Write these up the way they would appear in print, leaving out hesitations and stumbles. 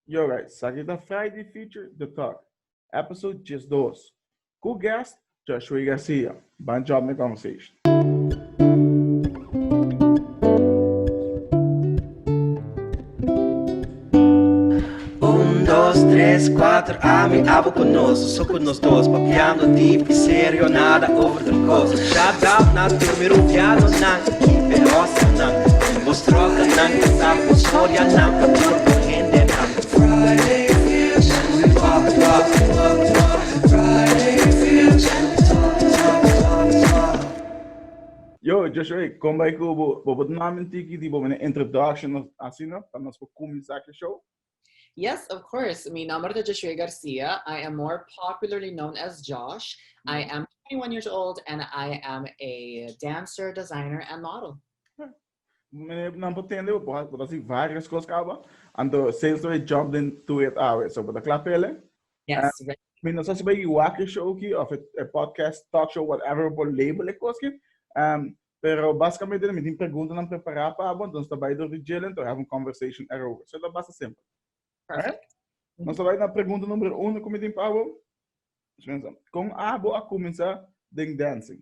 Yo guys, Sakita Friday feature The Talk, episode just dos. Cool guest, Joshue Garcia. Bom job na conversation. Dos, três, quatro, ame, abo conosco, sou com nós dois, papiando deep, sério, nada over the coast. Shout out na turma, piano, nan, keep it awesome, nan. Vos troca, nan, sapo, storia, nan, paturbo, hende, nan. Friday feels, and we talk. Friday feels, and we talk. Yo, Joshue, kom bij Kubo. Wat namen tiki die een introduction asina, dan als we komen Zaki show. Yes, of course. Mi nombre is Joshue Garcia. I am more popularly known as Josh. I am 21 years old and I am a dancer, designer, and model. Meneer, não pretende eu posso assim várias coisas acaba. Ando sales we jumped into it hours. So, but clap ele. Yes. Mas não sei se vai o show aqui, of a podcast, talk show, whatever, por label é coisa que. Pero basicamente ele me tem perguntas não preparar para abo, então está vai do Dilanti to have a conversation Aruba. So é bastante simples. Perfect. Nós vai na pergunta número 1 como tem para abo. Com abo a começar ding dancing.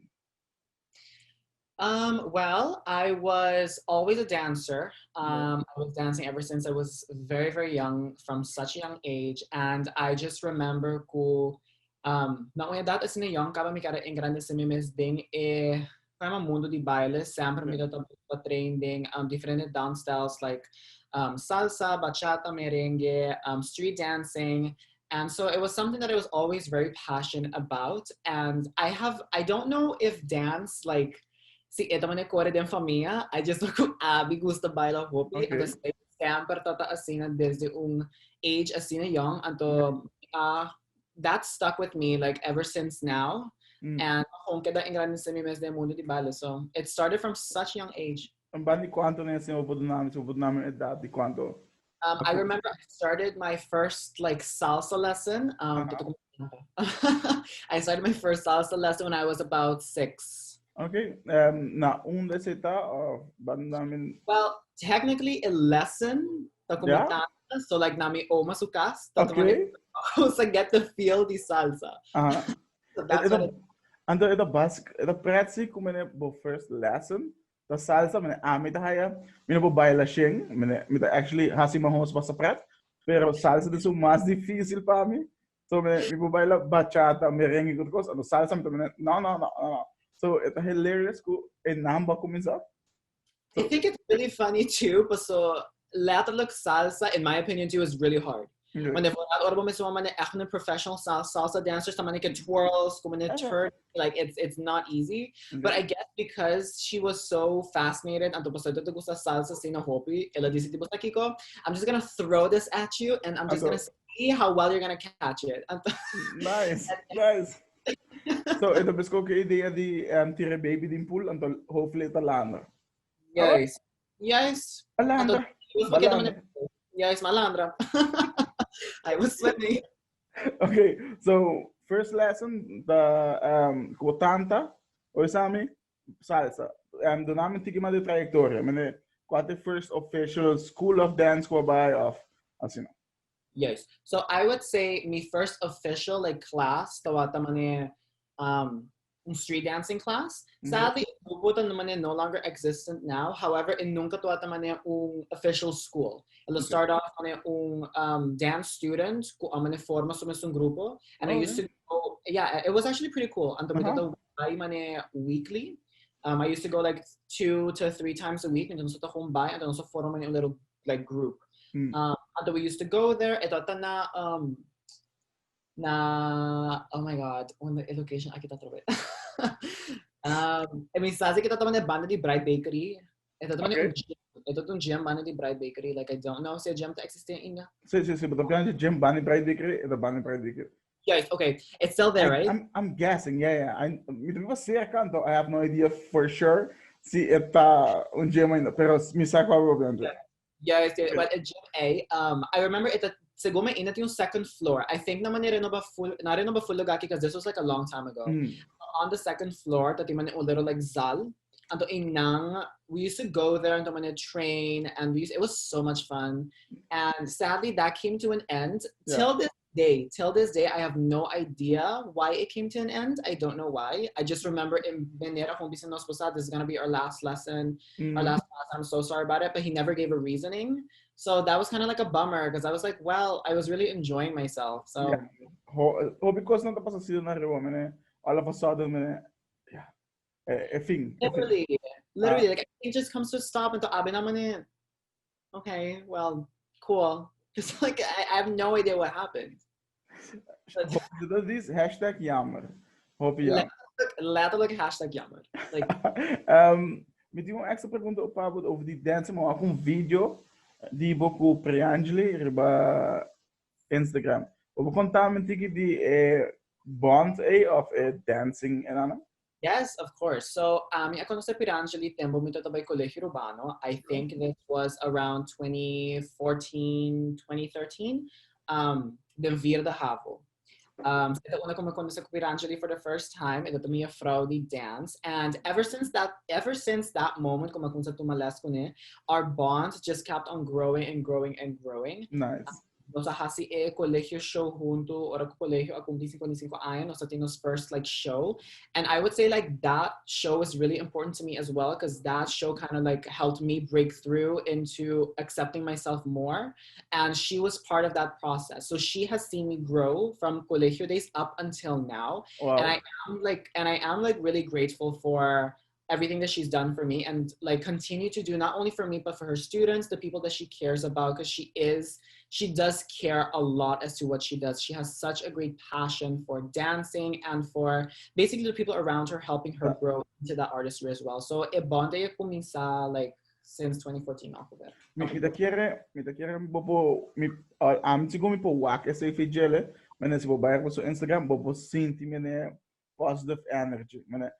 Well, I was always a dancer. I was dancing ever since I was very, very young, from such a young age. And I just remember ko, na una edad assim na young, kaba mi kara engrande sa mimes ding para mundo de baile, sempre me dá training different dance styles like salsa, bachata, merengue, street dancing. And so it was something that I was always very passionate about. And I don't know if dance, like, si ito man core din familia, I just ako abi gusto bailar hopi. Okay. Because sempre tata asina desde age asina young. Anto that stuck with me like ever since now. And kung kada ingrande sa mimes de mundo de baile. So it started from such a young age. Ang bani quanto na assim o namin edad de quanto? I remember I started my first like salsa lesson. I started my first salsa lesson when I was about 6. Okay. Na onde você tá? Namin. Well, technically a lesson. Yeah? So like nami oma sukas. Okay. So get the feel di salsa. So that's what it. Ando ito basic, ito pretsi kung mene bo first lesson, the salsa mene amita haya, mene bo baila sing, mene actually hasi mahos basta pret, pero salsa de so mas difícil para mim. So mene bo baila bachata, merengue good course, ano salsa mene no. So ito hilarious ko namba começar. I think it's really funny too, but so letterlijk salsa, in my opinion too, is really hard. Okay. When professional salsa dancers, twirls, turn, like it's not easy. Okay. But I guess because she was so fascinated, I'm just gonna throw this at you, and I'm just gonna see how well you're gonna catch it. Nice. So ito besko ke idea di tire baby din pool until hopefully ito landa. Yes. Malandra. Yes, malandra. I was swimming. Okay, so first lesson, the Kotanta, or Sami, salsa. Do namin tikima de trayectoria. Mene, what the first official school of dance ko by of, as you know. Yes. So I would say my first official like class, tawata mane street dancing class. Sadly, no longer existent now. However, in nunca tuwata mane official school. It'll start off on dance students ko amane forma sumisung grupo, and I used to go. Yeah, it was actually pretty cool. Anto mane weekly. I used to go like 2 to 3 times a week, and then sa kumbay, and then also form a little like group. And we used to go there. Ito na oh my god, on the location I kita trobe. I mean, sazi kita taman banda di Bride Bakery. Ito tong gym banda di Bride Bakery. Like I don't know si gym ta existe in India. Sí, but the gym bani Bride Bakery, the bani Bride Bakery. Yes, okay, it's still there, right? I'm guessing, yeah. I have no idea for sure. Si ita un gym ainda, pero mi saco a Yes, but at Gym A, I remember it. Siguro may inat yung second floor. I think naman na full lugar because this was like a long time ago. On the second floor, tati man yung little like zal. Anto inang, we used to go there and on a train, and it was so much fun. And sadly, that came to an end. Yeah. Till this day, I have no idea why it came to an end. I don't know why. I just remember in Benera kung bisan nos posad, this is gonna be our last lesson, our last class. I'm so sorry about it, but he never gave a reasoning. So that was kind of like a bummer because I was like, well, I was really enjoying myself. So Yeah. Because not tapos sa season na rin man, all of a sudden man, yeah, a thing. literally, like it just comes to a stop and to abi naman eh. Okay, well, cool. Just like I have no idea what happened. Hope this hashtag jammer. Hope Letterlijk hashtag jammer. Like, me tive uma extra pergunta over die dance, maar ook een video die boku Priangeli riba Instagram. We contar mentiki die bond of dancing en ano? yes, of course. So, ako na sa Pirangeli tembo mito tabay Colegio Urbano. I think this was around 2014, 2013. The Vir de Havo. Ito una ko makonda sa Pirangeli for the first time. Ito to a Fraudi dance. And ever since that moment, kung makunsa tumalas ko ni, our bond just kept on growing and growing and growing. Nice. Sa hasi colegio show junto or colegio akong 25 ayon sa Tino's first like show, and I would say like that show is really important to me as well because that show kind of like helped me break through into accepting myself more, and she was part of that process. So she has seen me grow from colegio days up until now. Wow. And I am like really grateful for everything that she's done for me and like continue to do not only for me but for her students, the people that she cares about, because she does care a lot as to what she does. She has such a great passion for dancing and for basically the people around her, helping her grow into that artistry as well. So bonde ko minsa like since 2014 off of it. Mita kere bobo sigo mi po wak essa fijele, mene si bobayar ko sa Instagram bobo sinti mene positive energy. Mene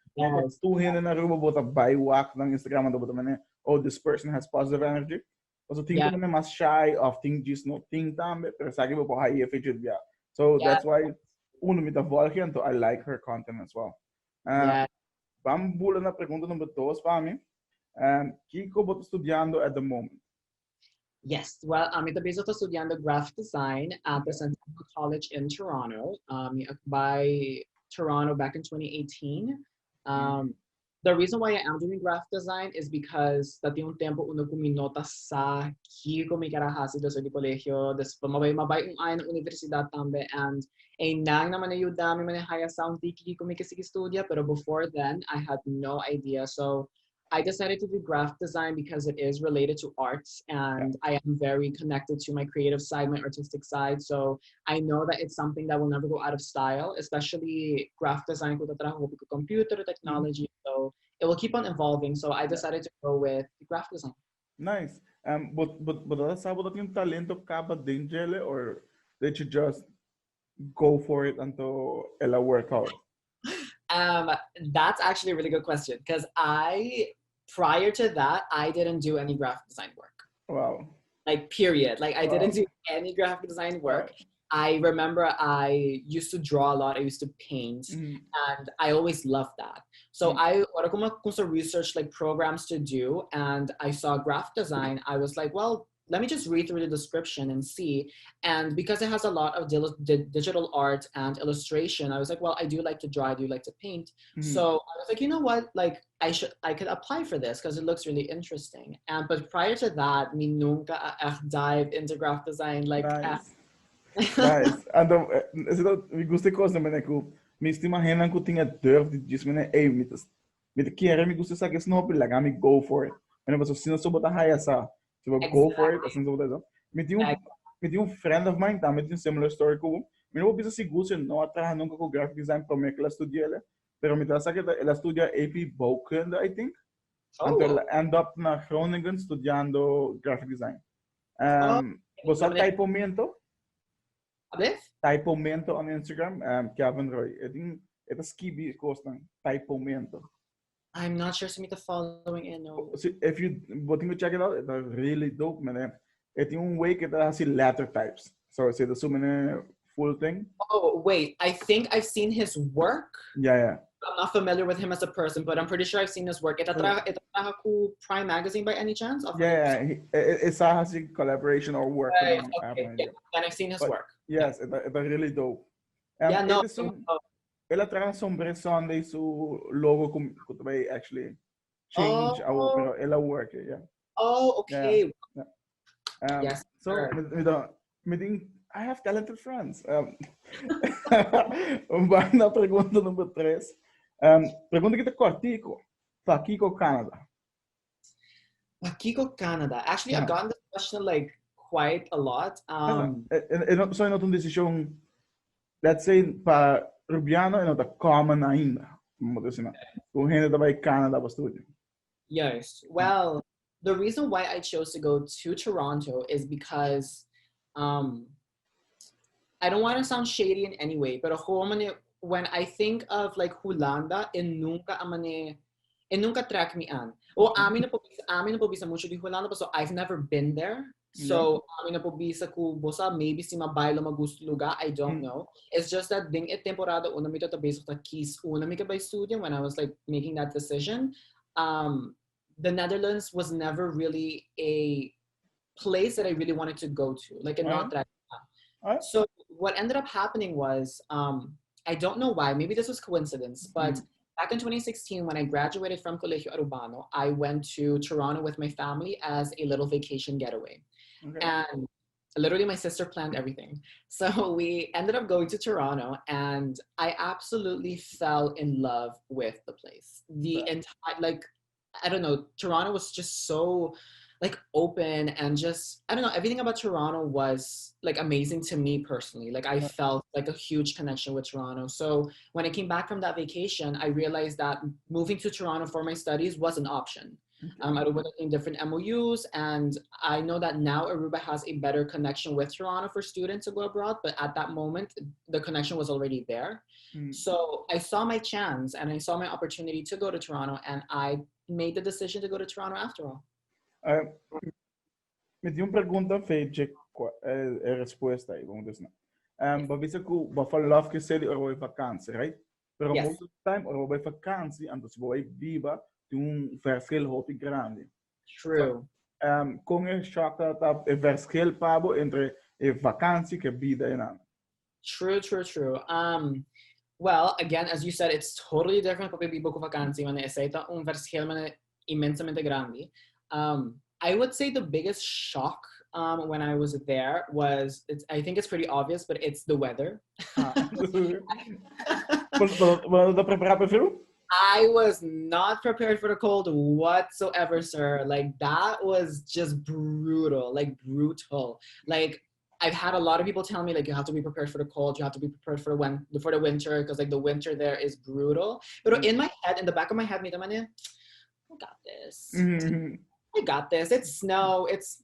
tu hin na Aruba bota by wak ng Instagram ando bota mene, oh, this person has positive energy. Also, think ko na mas shy of think just no think tambe, pero sa akin po high featured biya. So that's why uno mita volgen to I like her content as well. Vamos bula na pergunta number 2 para mim. Kiko boto estudiando at the moment? Yes, well, ito biso to estudiando graphic design at the Centennial College in Toronto. By Toronto back in 2018. The reason why I am doing graphic design is because dati yung tempo uno kuminota sa kiko mi karahasi do sa di colegio, des mabay yung ay ng universidad tambe, and nang naman na yudami man haya sound tiki ko mi kasi studia, pero before then I had no idea. So I decided to do graphic design because it is related to arts, and I am very connected to my creative side, my artistic side. So I know that it's something that will never go out of style, especially graphic design ko tatrabaho ko computer technology. So it will keep on evolving. So I decided to go with graphic design. Nice. But sabe that yung talento kaba din jele, or did you just go for it until ela work out? That's actually a really good question because prior to that, I didn't do any graphic design work. Wow. Like, period. Like, I didn't do any graphic design work. Wow. I remember I used to draw a lot. I used to paint, and I always loved that. So I researched like programs to do, and I saw graphic design. I was like, well, let me just read through the description and see. And because it has a lot of digital art and illustration, I was like, well, I do like to draw, I do like to paint. So I was like, you know what, like I could apply for this because it looks really interesting. But prior to that, me nunca dive into graphic design. Like, nice. And we gusto ko naman ako, me imaginan ko tinha durf de disso, mas ei, me querer me gusta sa que snob like I go for it. And was assim so bota high asa. So we'll go for it, assim so bota. Me tinha friend of mine, também tinha similar story ko. Me não precisa seguro não atrás nunca com graphic design para me que ela estudia ela. Pero me tá que ela estudia AP Bouwkunde, I think. Until end up na Groningen estudiando graphic design. Was dat Papiamento? Papiamento on Instagram, Kevin Roy. I think it is skibi course ng Papiamento. I'm not sure to meet the following in. No. So if you check it out, it's really dope, man. It's one way that has letter types. So it's the so many full thing. Oh wait, I think I've seen his work. Yeah. I'm not familiar with him as a person, but I'm pretty sure I've seen his work. Ito trabaja ko Prime Magazine by any chance? Yeah, it's a collaboration or work with Right, them. okay, yeah. And I've seen his But work. yes, it's really dope. Yeah, no. Ela traga Sombre Sunday so logo could be actually change our pero ela work, yeah. Oh, okay. Yeah. Yes. So meeting I have talented friends. Na pergunta número 3. Pergunta kita Cortico. Kiko, Canada. Kiko, Canada. Actually, I've gotten this question like quite a lot. So not uma decisão, let's say, para Rubiano, the common ainda. Kung hindi na ba Canada ba studio? Yes. Well, the reason why I chose to go to Toronto is because I don't want to sound shady in any way, but when I think of like Hulanda, nunca track me an. O amin na po bisa mucho di Hulanda, so I've never been there. So amin na po bisa ko bosa maybe si mabaylo magusto lugar, I don't know. It's just that ding et temporada una mi to basic ta keys una mi ka by studio when I was like making that decision. The Netherlands was never really a place that I really wanted to go to, like not track. So what ended up happening was, I don't know why, maybe this was coincidence, but back in 2016, when I graduated from Colegio Arubano, I went to Toronto with my family as a little vacation getaway. Okay. And literally my sister planned everything. So we ended up going to Toronto and I absolutely fell in love with the place. The entire, like, I don't know, Toronto was just so like open and just, I don't know, everything about Toronto was like amazing to me personally. Like I felt like a huge connection with Toronto. So when I came back from that vacation, I realized that moving to Toronto for my studies was an option. Aruba in different MOUs, and I know that now Aruba has a better connection with Toronto for students to go abroad, but at that moment, the connection was already there. So I saw my chance and I saw my opportunity to go to Toronto, and I made the decision to go to Toronto after all. Met die pergunta feita a resposta aí, vamos dizer. But we say que we fall love que seria or vakantie, right? Pero most of the time or we vakantie and dus we viva de verschil hoop grande. True. Com a choca tá verschil pabo entre a vakantie que vida e nada. True. Well, again, as you said, it's totally different porque vivo com vakantie, man. Essa verschil man immensamente grande. I would say the biggest shock when I was there was, I think it's pretty obvious, but it's the weather. I was not prepared for the cold whatsoever, sir. Like that was just brutal. Like I've had a lot of people tell me like you have to be prepared for the cold, you have to be prepared for the winter, because like the winter there is brutal. But in my head, in the back of my head, I got this. I got this. It's snow. It's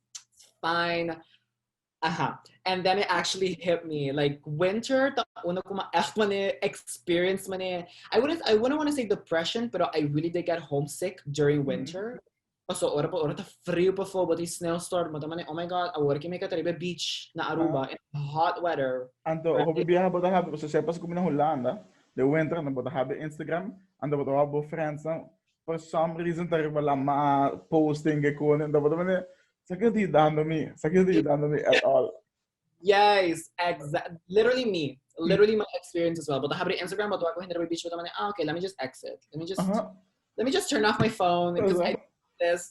fine. And then it actually hit me. Like winter, experience I wouldn't want to say depression, but I really did get homesick during winter. So ora ta frio pa fo, but the snowstorm. Oh my God, agora que me ka beach na Aruba in hot weather. Anto, hobi biyahe ba have so sepas ko na Holanda, the winter na ba have Instagram, ando ba have friends na for some reason there wala ma posting ko na ba man sakiti dando me at all. Yes, exactly. Literally me. Literally my experience as well. But I have the Instagram, but I go beach with okay, let me just exit. Let me just turn off my phone because I this.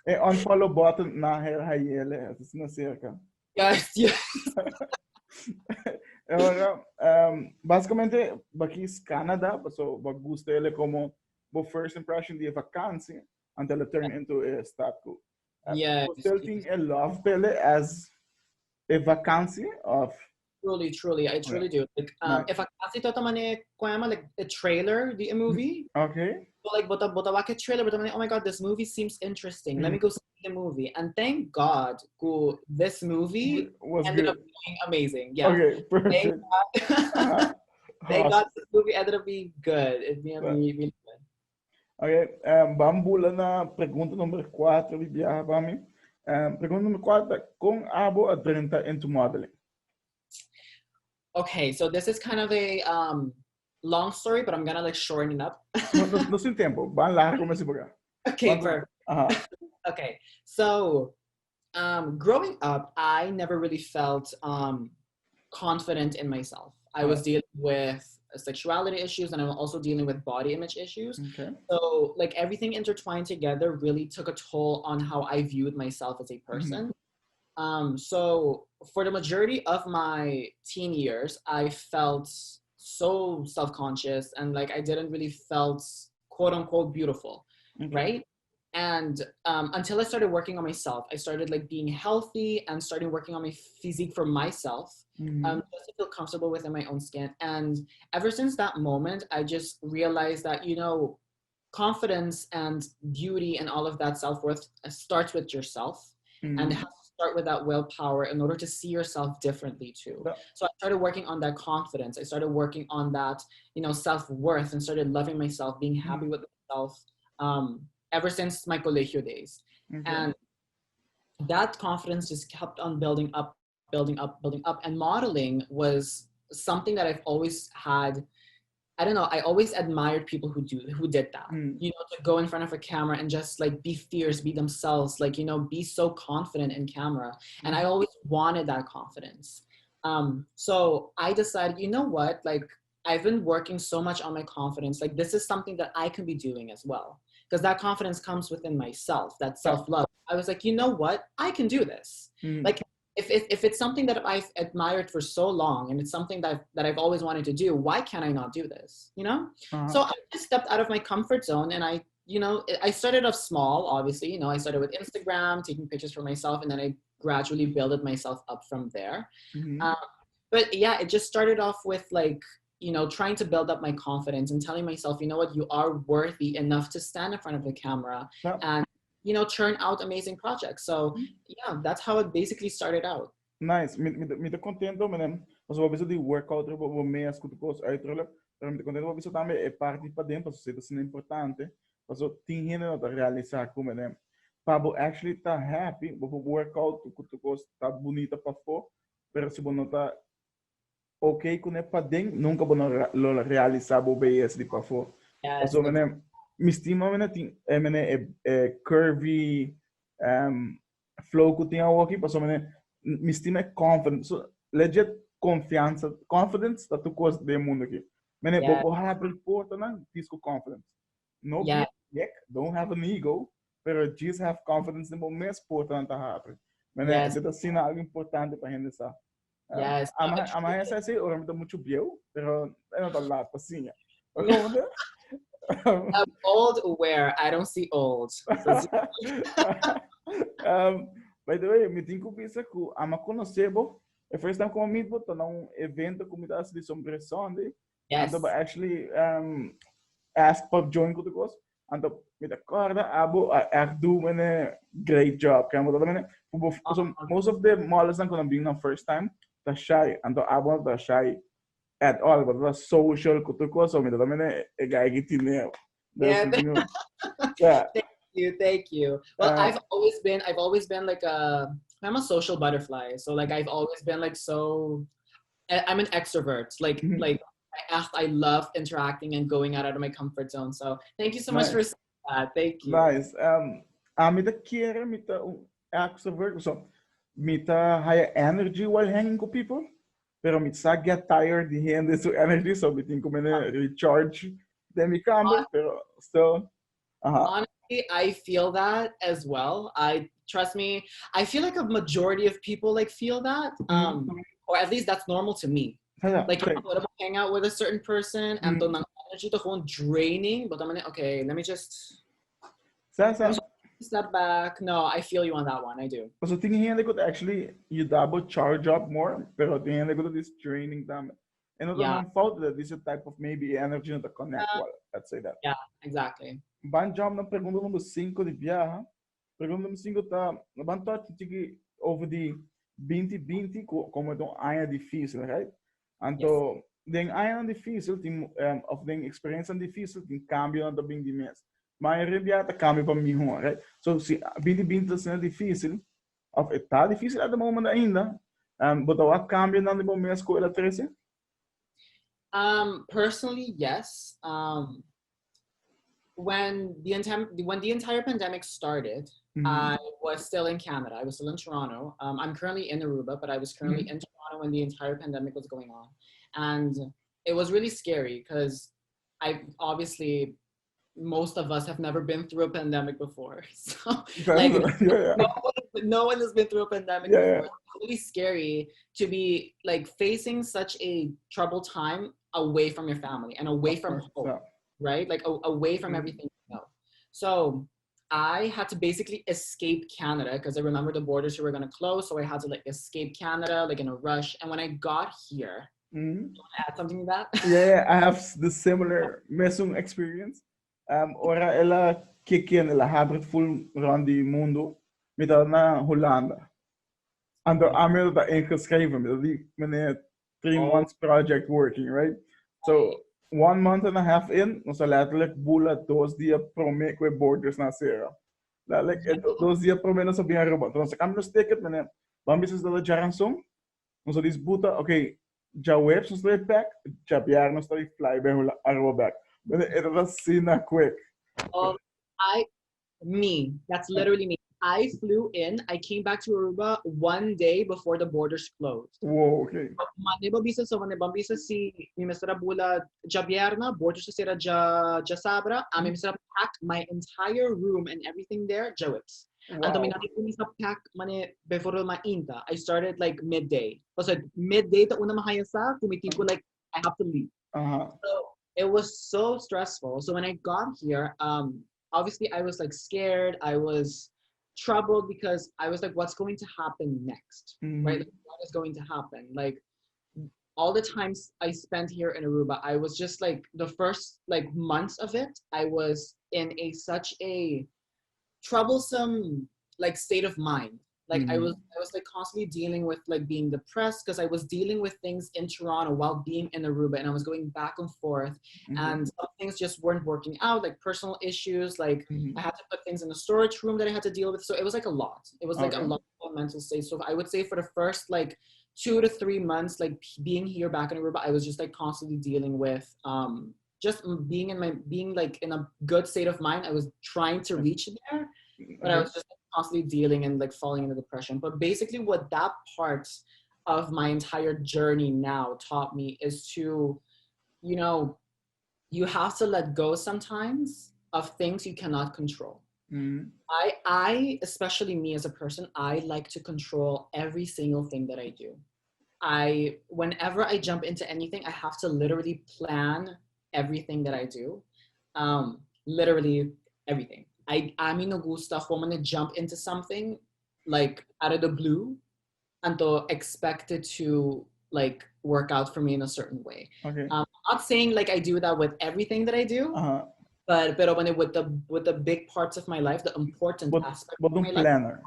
Unfollow button na hayele, it's na cerca. Yes. Basicamente, aqui é Canada, so gusto ele como first impression de vakantie until it turned into a status. Yeah. Still think I love Pele as a vakantie of. Truly, I truly do. Like, if I see like a trailer, the movie. Okay. So like, but a trailer, but oh my God, this movie seems interesting. Let me go see the movie. And thank God, this movie ended up being amazing. Yeah. Okay, perfect. Thank God this movie ended up being good. It being really good. Okay, vamos pula na pergunta número 4, Viviana, para mim. Pergunta número 4, com abo adrenta into modeling? Okay, so this is kind of a long story, but I'm gonna like shorten it up. No sin tempo. Van largo mas ibaga. Okay, perfect. Uh-huh. Okay, so growing up, I never really felt confident in myself. I was dealing with sexuality issues, and I'm also dealing with body image issues. Okay. So like everything intertwined together really took a toll on how I viewed myself as a person. So for the majority of my teen years, I felt so self-conscious and like I didn't really felt quote unquote beautiful, right? And until I started working on myself, I started like being healthy and starting working on my physique for myself, just to feel comfortable within my own skin. And ever since that moment, I just realized that, you know, confidence and beauty and all of that self-worth starts with yourself and has to start with that willpower in order to see yourself differently too. So I started working on that confidence. I started working on that, you know, self-worth and started loving myself, being happy with myself. Ever since my colegio days. And that confidence just kept on building up, building up, building up. And modeling was something that I've always had. I don't know, I always admired people who did that. You know, to go in front of a camera and just like be fierce, be themselves, like, you know, be so confident in camera. And I always wanted that confidence. So I decided, you know what, like I've been working so much on my confidence. Like this is something that I can be doing as well. Because that confidence comes within myself, that self-love. I was like, you know what? I can do this. Like, if it's something that I've admired for so long and it's something that I've always wanted to do, why can't I not do this? You know? So I just stepped out of my comfort zone and I, you know, I started off small, obviously. You know, I started with Instagram, taking pictures for myself, and then I gradually built myself up from there. But yeah, it just started off with like, you know, trying to build up my confidence and telling myself, you know what, you are worthy enough to stand in front of the camera and, you know, churn out amazing projects. So yeah, that's how it basically started out. Nice. Me te contento, menem. Mas eu aviso de workout, eu vou meio escuto coisas uitrollen. Pero me te contento, eu aviso também é parte para dentro, para você é importante. Mas eu tinha não te realizar como menem. Para actually tá happy, vou workout, tu coisa tá bonita para fora, pero se você não tá ok com para dentro, nunca vou lo realizar o BS de para fora. So menem, me estima menem curvy flow que tinha aqui, passou menem me estima confident, so legit confiança, confidence that tu coisa de mundo aqui. Menem, vou abrir porta na disco confidence. No big, don't have an ego, pero just have confidence no momento porta na tá abre. Menem, isso é assim algo importante para gente saber. Yes. Amanhã sai assim, ora me dá muito biel, pero eu não tô lá passinha. I'm old aware. I don't see old. By the way, me tenho que pensar que ama conhecer bo. É first time como meet bo, tô num evento como das de SombreVisuals, né? Yes. And actually ask for join ko to and me da corda abo do a great job. Kaya mo talaga most of the models na kono being na first time, the shy and the abo the shy at all, but the social ko to so me talaga e guy gitin Yeah. Thank you. Well, I've always been like I'm a social butterfly. So like I've always been like I'm an extrovert. Like I love interacting and going out of my comfort zone. So thank you so much for saying that. Thank you. Nice. Me kere me extrovert. So me high energy while hanging with people. Pero me get tired the hand is energy. So me think I'm recharge. Then me come. Pero still. Honestly, I feel that as well. Trust me, I feel like a majority of people like feel that, or at least that's normal to me. Like you know, hang out with a certain person and the energy to go draining, but I'm like, okay, let me just step back. No, I feel you on that one. I do. So thinking here, could actually you double charge up more, pero thinking like this draining them. And not fault that this is a type of maybe energy to connect. Well, let's say that. Yeah, exactly. Ban jump na pergunta número 5 de viaja. Pergunta número 5 tá, ban tot over the 2020 como é um ano difícil, right? Então, den ano difícil, tem of den experiência difícil, tem cambio na bem de mês. Mas a realidade cambia para mim, right? So se 2020 é difícil, of está difícil até o momento ainda, but o cambio na bem mês com ela 13? Personally, yes. When the entire pandemic started, I was still in Canada. I was still in Toronto. I'm currently in Aruba, but I was currently in Toronto when the entire pandemic was going on, and it was really scary because I obviously most of us have never been through a pandemic before. So like no one has been through a pandemic before. It's really scary to be like facing such a troubled time away from your family and away from home, right? Like away from everything you know. So I had to basically escape Canada because I remember the borders were gonna close. So I had to like escape Canada like in a rush. And when I got here, you want to add something to that? Yeah, I have the similar mesung experience. Ora ela kicken ela habrit full rond die mundo met na Hollanda. En door Amel dat ingeschreven met die meneer 3 months project working, right? So 1 month and a half in, ons letterlijk bula 2 dias promek we borders na Sierra. Like 2 dias promek sa bien robot. Então se kami nos ticket meneer, bambis is dat jaran song. Ons dis buta, okay, ja webs ons pack, ja biar nos fly bij Aruba back. But it was seen quick. That's literally me. I flew in, I came back to Aruba 1 day before the borders closed. Whoa, okay. Manibabisa si Mr. Bula Jabierna, borders sira Sabra, Mr. pack my entire room and everything there, Jawits. Wow. And pack mane before ma inta. I started like midday. Kasi midday ta una mahayasa, kumiti ko like I have to leave. So it was so stressful. So when I got here, obviously I was like scared. I was troubled because I was like, what's going to happen next? Right? Like, what is going to happen? Like all the times I spent here in Aruba, I was just like the first like months of it, I was in such a troublesome like state of mind. Like I was like constantly dealing with like being depressed because I was dealing with things in Toronto while being in Aruba, and I was going back and forth, and some things just weren't working out, like personal issues. Like I had to put things in the storage room that I had to deal with. So it was like a lot. It was like a lot of mental state. So I would say for the first like 2 to 3 months, like being here back in Aruba, I was just like constantly dealing with just being like in a good state of mind. I was trying to reach there, but I was just constantly dealing and like falling into depression. But basically what that part of my entire journey now taught me is to, you know, you have to let go sometimes of things you cannot control. I, especially me as a person, I like to control every single thing that I do. Whenever I jump into anything, I have to literally plan everything that I do. Literally everything. I mean, no gusta for me to jump into something like out of the blue and to expect it to like work out for me in a certain way. Okay. I'm not saying like I do that with everything that I do, but when it with the big parts of my life, the important aspects of my life.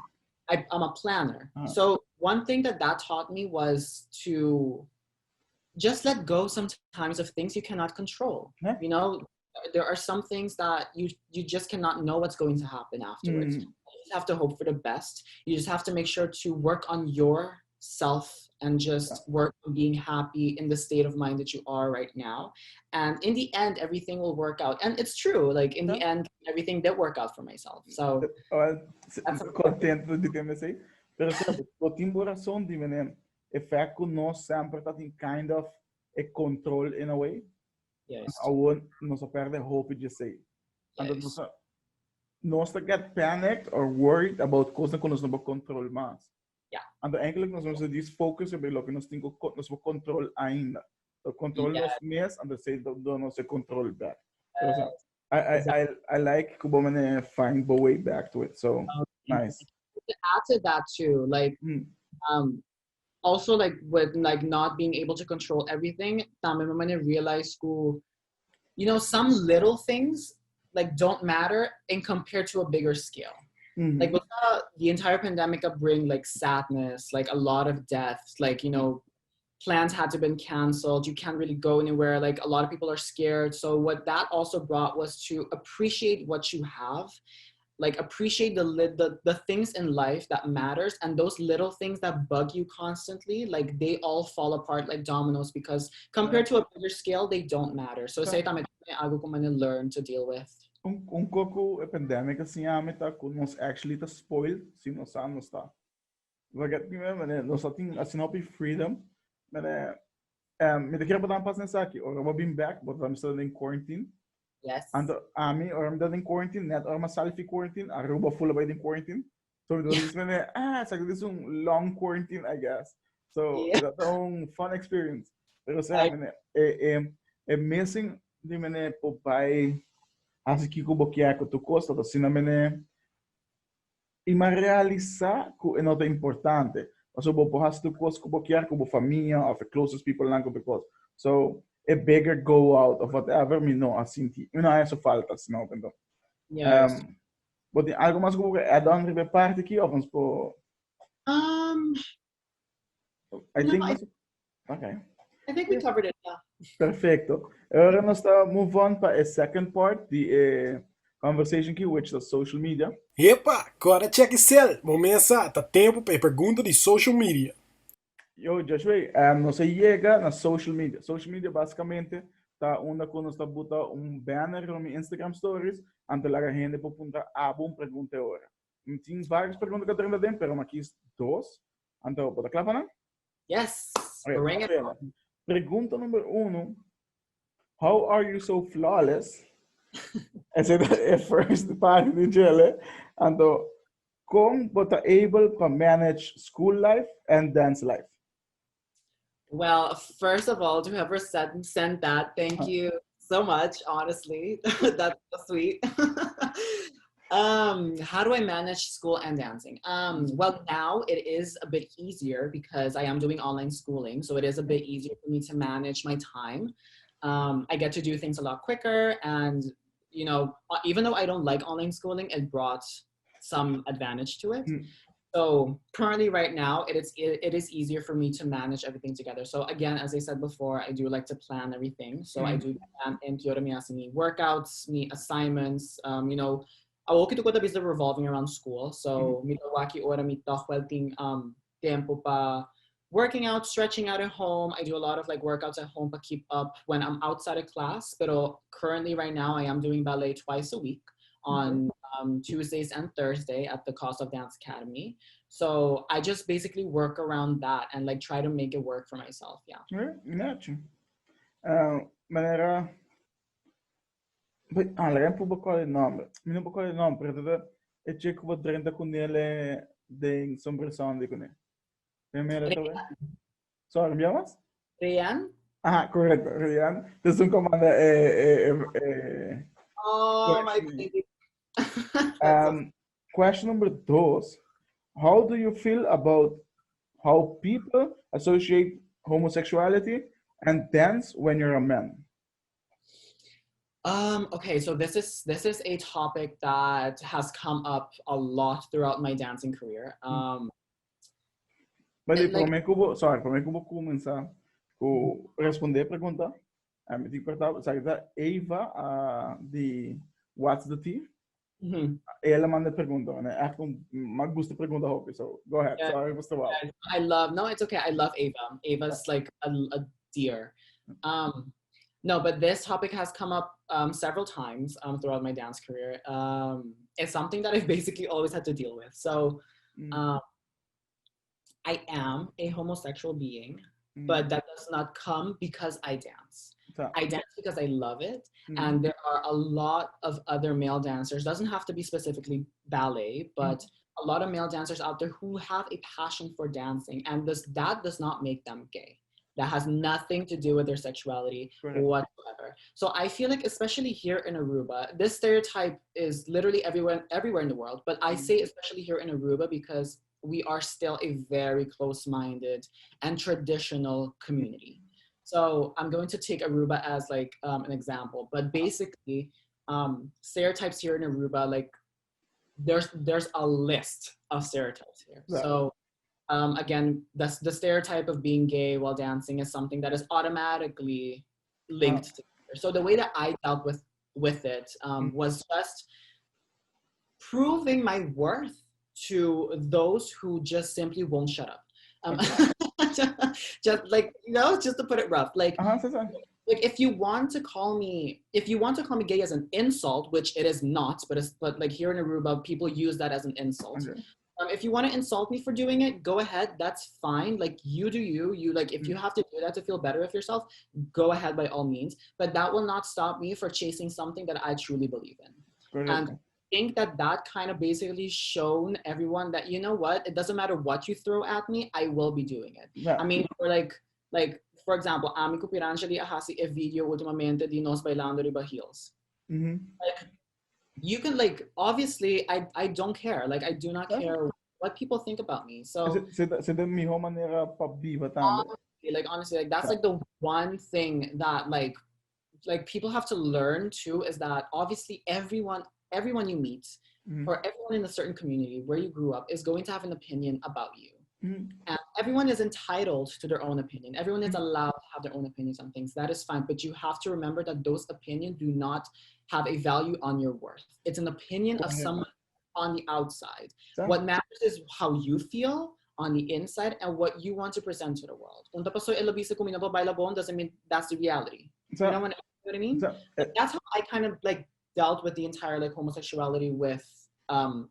I'm a planner. So one thing that taught me was to just let go sometimes of things you cannot control. You know, there are some things that you just cannot know what's going to happen afterwards. You just have to hope for the best. You just have to make sure to work on yourself and just work on being happy in the state of mind that you are right now. And in the end, everything will work out. And it's true. Like in the end, everything did work out for myself. So contento de ter me sei. Pero o timboração de menem effect nós sempre tá in kind of a control in a way. Yes. Aon nós perde hope de sei. And nós get panicked or worried about coisas que nós não control mais. En eigenlijk nós vamos dizer focus op lo que nós temos control ainda. O control nós mesmos and say do nosso control back. I like como mane find the way back to it. So nice. To add to that too, like also like with like not being able to control everything, tama mo man realize ko, you know, some little things like don't matter in compared to a bigger scale. Like the entire pandemic bring like sadness, like a lot of deaths, like, you know, plans had to been canceled. You can't really go anywhere. Like a lot of people are scared. So what that also brought was to appreciate what you have. like appreciate the things in life that matters, and those little things that bug you constantly, like they all fall apart like dominoes because compared to a bigger scale, they don't matter. So say tama algo ko man learn to deal with. Pouco a pandemic assim tá com nós actually tá spoiled se nós não está. Vagat que mesmo, nós só tem assim não freedom, mas me daqui a pouco pas nessa aqui, or I'm being back, but I'm still in quarantine. Yes. And me or I'm done in quarantine, net or myself in quarantine, Aruba full about in quarantine. So this is it's like this one long quarantine, I guess. So that's a fun experience. Pero sa missing di mene po pai asi ki ko bokia ko to costa to sinamene ima realizar ko é nota importante. Also bo has to cost ko bokia ko bo família of the closest people lang ko because so a bigger go out of whatever me no assim you know eso falta senão então. Yes. But tem algo mais que add on de parte aqui ou vamos por I think okay. I think we covered it. Yeah. Perfecto. Agora nós está move on para a second part the conversation aqui which is social media. Epa, agora check cell. Vamos começar. Tá tempo para pergunta de social media. Yo, Joshue, nós chega na social media. Social media basicamente tá onde quando nós está bota banner no Instagram stories ante a gente para punta bom pergunta agora. Tem várias perguntas que estão dentro, pero aqui dois. Então, pode clapar, não? Yes. Bring it on. Pergunta número 1. How are you so flawless? Essa é a first part de Jelle. Então, como você able to manage school life and dance life? Well, first of all, to whoever sent that, thank you so much. Honestly, that's so sweet. How do I manage school and dancing? Well, now it is a bit easier because I am doing online schooling, so it is a bit easier for me to manage my time. I get to do things a lot quicker, and you know, even though I don't like online schooling, it brought some advantage to it. So currently right now, it is easier for me to manage everything together. So again, as I said before, I do like to plan everything. So I do plan in me workouts, me assignments, you know, ako kito is revolving around school. So mitawaki ora mitahwelting tempo pa working out, stretching out at home. I do a lot of like workouts at home to keep up when I'm outside of class. But currently right now, I am doing ballet twice a week on Tuesdays and Thursday at the Cost of Dance Academy. So I just basically work around that and like try to make it work for myself. Yeah. Gotcha. Manera. Lei po qual nome? Mi non qual nome, perché e c'è come 30 con ele de SombreVisuals di con. Primero todo. Sorry, ¿me llamas? Rian? Correcto, Rian. Es un comando Oh my baby. Question number 2. How do you feel about how people associate homosexuality and dance when you're a man? Okay, so this is a topic that has come up a lot throughout my dancing career. Mas para mim como começar com responder a pergunta, me digo para sabe Eva de What's the Tea? Ela manda pergunta, né? Me gusta pergunta hope. So go ahead. Yeah. Sorry, Mr. Wow. No, it's okay. I love Ava. Ava's like a dear. No, but this topic has come up several times throughout my dance career. It's something that I've basically always had to deal with. So I am a homosexual being, but that does not come because I dance. I dance because I love it. And there are a lot of other male dancers, doesn't have to be specifically ballet, but a lot of male dancers out there who have a passion for dancing. And that does not make them gay. That has nothing to do with their sexuality whatsoever. So I feel like, especially here in Aruba, this stereotype is literally everywhere in the world. But I say especially here in Aruba because we are still a very close-minded and traditional community. So I'm going to take Aruba as like an example. But basically, stereotypes here in Aruba, like there's a list of stereotypes here. Right. So again, the stereotype of being gay while dancing is something that is automatically linked to. So the way that I dealt with it was just proving my worth to those who just simply won't shut up. Just like, just to put it rough, like, like if you want to call me gay as an insult, which it is not, but like here in Aruba, people use that as an insult. Okay. If you want to insult me for doing it, go ahead. That's fine. Like, you do you. You, like, if you have to do that to feel better with yourself, go ahead by all means. But that will not stop me for chasing something that I truly believe in. Correct. And I think that kind of basically shown everyone that, you know what, it doesn't matter what you throw at me, I will be doing it. Yeah. I mean, for example, ami ko piranjali ahasi e video ultimamente di nos bailando riba heels. Like, you can, like, obviously, I don't care. Like, I do not care what people think about me. So, honestly, like, that's like the one thing that like people have to learn too, is that obviously everyone you meet, or everyone in a certain community where you grew up, is going to have an opinion about you. And everyone is entitled to their own opinion. Everyone is allowed to have their own opinions on things. That is fine. But you have to remember that those opinions do not have a value on your worth. It's an opinion of someone on the outside. What matters is how you feel on the inside and what you want to present to the world. Doesn't mean that's the reality. You know what I mean? That's how I kind of like dealt with the entire like homosexuality with,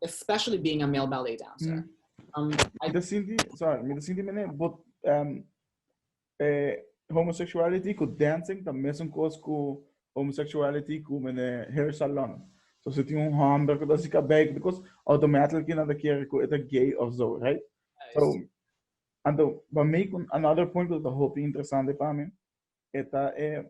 especially being a male ballet dancer. Homosexuality could dancing the mesmo coisa com homosexuality com hair salon. So se tinha hamburger dat ik bag because automatically na keer ko it a gay of so, right? So but make another point that the hope interessante para mim eta que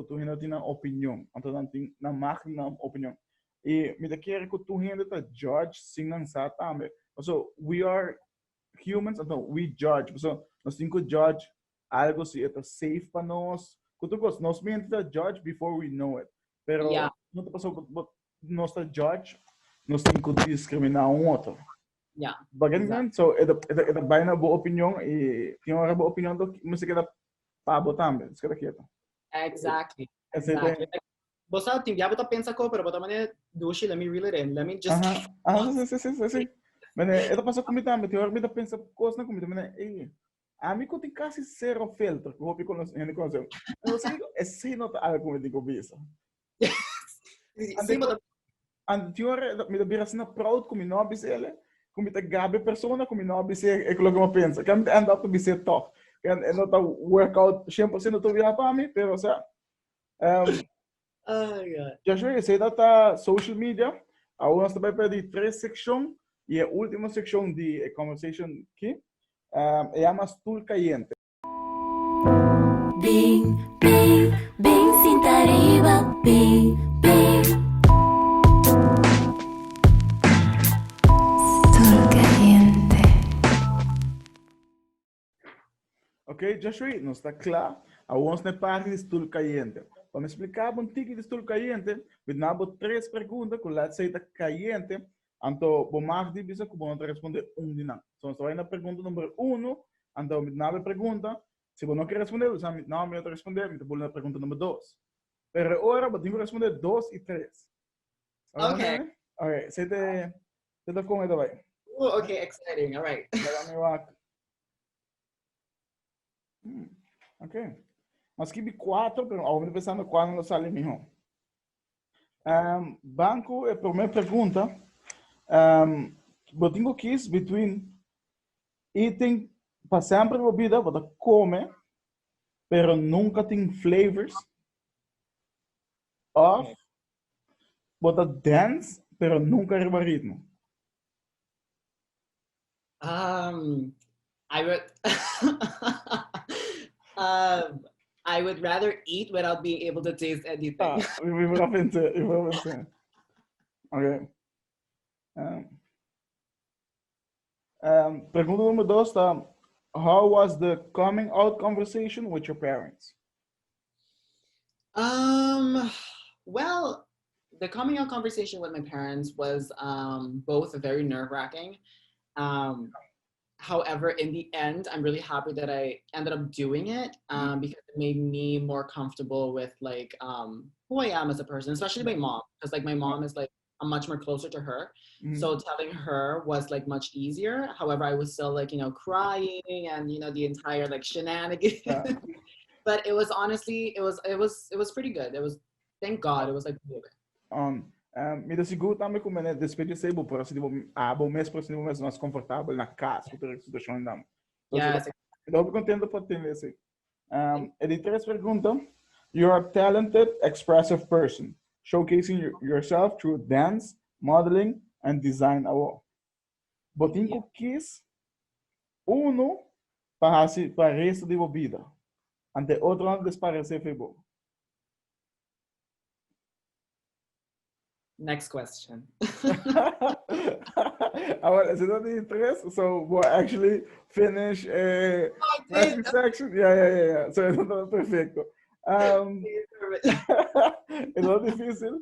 tu não tinha opinião, então não tem na máquina opinião. E me da keer ko tu ainda tá judge sim não sabe também. So we are humans, então we judge. So nós temos que judge algo se é safe para nós. Nós mesmos judge before we know it. Pero não tá passando, nós judge, nós temos que discriminar outro. Bagaimana? So é bem na boa opinião e tem uma boa opinião do que você quer para botar também. Isso que é quieto. Exactly. Você tem diabo tá pensa ko, pero botamane dushi, let me reel it in. Let me just sim. Mas ela passa comigo também, tem hora que pensa coisa na comida, mas a mim tem quase zero filtro, que eu vou com os ele com eu. Eu sei, é sem nota algo como digo bisa. And tem hora me da bira assim proud como não bisele, como tá gabe persona como não bisele, é que eu penso, que end up to be set top. Can é nota workout 100% to virar para mim, pero sa Joshua, eu sei da social media, a nós também perde 3 secções. E a última secção de conversation aqui chama Stoel Cayente. Bing, bing, bing, sinta riba, bing, bing. Stoel Cayente. Ok, Joshua, não está claro? A nós na parte de Stoel Cayente. Vamos explicar um pouquinho de Stoel Cayente. Vamos 3 perguntas com a seita caliente. Então, vou mais dizer que vou responder de não. Então, se vai na pergunta número 1, então, me dá a pergunta. Se você não quer responder, você não vai responder, me dá a pergunta número 2. Pero agora, eu tenho que responder 2 e 3. Ok. Ok, você está com ele, vai. Ok, exciting, all right. Ok. Mas que 4, pero eu vou pensando quando não sai melhor. Banco, a primeira pergunta. Eu tenho que between eating para sempre a vida, você come, pero nunca tem flavors, ou você dance, pero nunca arriba ritmo. I would I would rather eat without being able to taste anything. Eu vou pensar. Ok. Pergunta número 2 está: How was the coming out conversation with your parents? Well, the coming out conversation with my parents was both very nerve-wracking. However, in the end, I'm really happy that I ended up doing it because it made me more comfortable with like who I am as a person, especially my mom, because like my mom is like I'm much more closer to her. Mhm. So telling her was like much easier. However, I was still like, crying and, the entire like shenanigans. Yeah. But it was honestly, it was pretty good. Thank God, it was like really good. Me dá seguro também como é despedir sei bo para se dibo bom mês para se dibo mês nós confortável na casa com a situação não. Yes. Então eu contento por ter esse. Editores perguntam, you're a talented, expressive person, showcasing yourself through dance, modeling, and design. Botin cookies, uno para o resto da vida, ante outro não desaparecer febo. Next question. Well, is it not the interest? So we'll actually finish a question section. Yeah. So it's not perfecto. Es not difícil.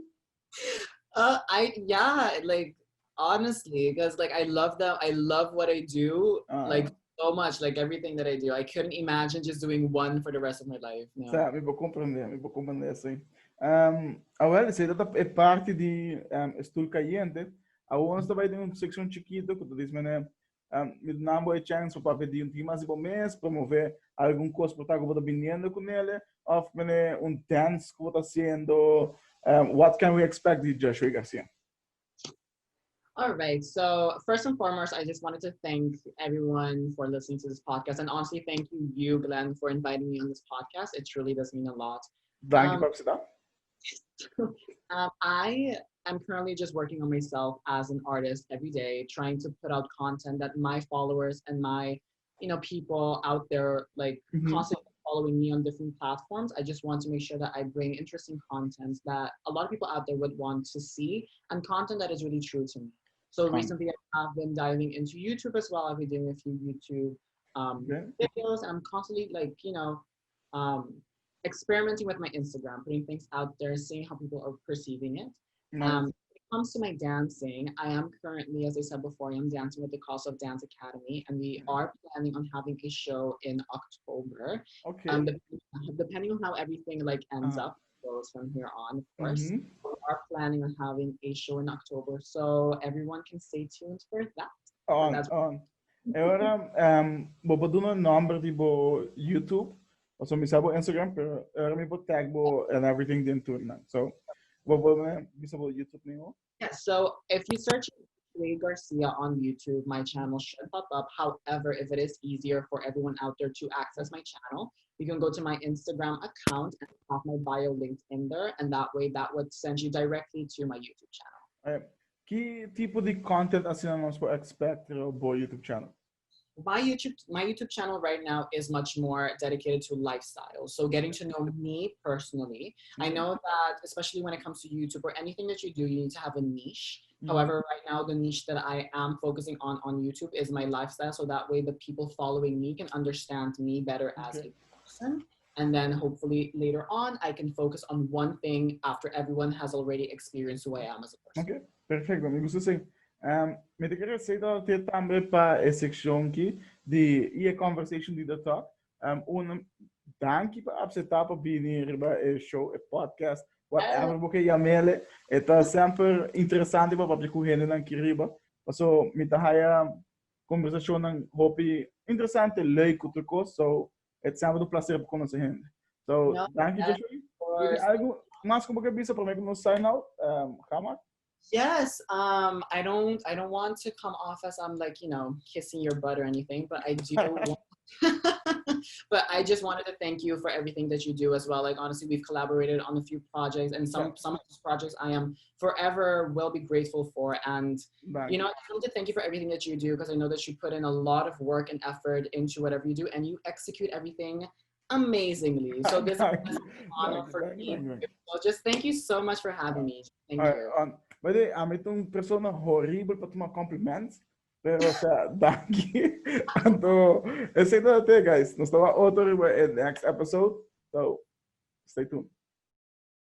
Like honestly, because like I love what I do, like so much, like everything that I do. I couldn't imagine just doing one for the rest of my life. No. Tá, me vou compreender sim. Well, isso é parte de Stoel Cayente. Alguns também tem uma secção chiquita que tu diz, né? Me dá uma chance para pedir um time mais bom mês, promover algum coisa para estar vindo com ele, ou dance que está sendo. What can we expect de Joshue Garcia? All right. So first and foremost, I just wanted to thank everyone for listening to this podcast, and honestly, thank you, Glenn, for inviting me on this podcast. It truly does mean a lot. Thank you, Papsita. I am currently just working on myself as an artist every day, trying to put out content that my followers and my, people out there like constantly following me on different platforms. I just want to make sure that I bring interesting content that a lot of people out there would want to see, and content that is really true to me. So recently I've been diving into YouTube as well. I've been doing a few YouTube videos, and I'm constantly like, experimenting with my Instagram, putting things out there, seeing how people are perceiving it. When it comes to my dancing, I am currently, as I said before, I am dancing with the Cause of Dance Academy, and we are planning on having a show in October. Okay. Depending on how everything like ends up goes from here on, of course. We are planning on having a show in October, so everyone can stay tuned for that. Agora, vou dar um nome de YouTube. Also, me sabe Instagram, pero ahora me tag and everything dentro, so what me sabe YouTube name? Yeah, so if you search Joshue Garcia on YouTube, my channel should pop up. However, if it is easier for everyone out there to access my channel, you can go to my Instagram account and have my bio linked in there, and that way that would send you directly to my YouTube channel. Que tipo de content assim nós podemos expect do YouTube channel? My YouTube channel right now is much more dedicated to lifestyle. So getting to know me personally. I know that especially when it comes to YouTube or anything that you do, you need to have a niche. However, right now the niche that I am focusing on YouTube is my lifestyle. So that way the people following me can understand me better as a person. And then hopefully later on, I can focus on one thing after everyone has already experienced who I am as a person. Okay, perfeito. Me gusta sim. Me queria dizer que também para a seção aqui de conversation de talk. Danke para aceitar para vir para o show, o podcast, whatever porque chamele. É sempre interessante para publicar correndo aqui riba. So me tá conversation ng hobby interessante, leuk outra coisa. So é sempre um prazer para conhecer gente. So danke Joshue. Algo mais como que bisa para mim no sign out, Hamad? Yes, I don't want to come off as I'm like, kissing your butt or anything, but I do but I just wanted to thank you for everything that you do as well. Like honestly, we've collaborated on a few projects, and some of those projects I am forever will be grateful for. And I just want to thank you for everything that you do, because I know that you put in a lot of work and effort into whatever you do, and you execute everything amazingly. So this is an honor for me. So just thank you so much for having me. Thank you. Mas I'm uma pessoa horrível para tomar complimentos, pero daqui, então, esse é o guys. Nós estamos outro in the next episode, so stay tuned.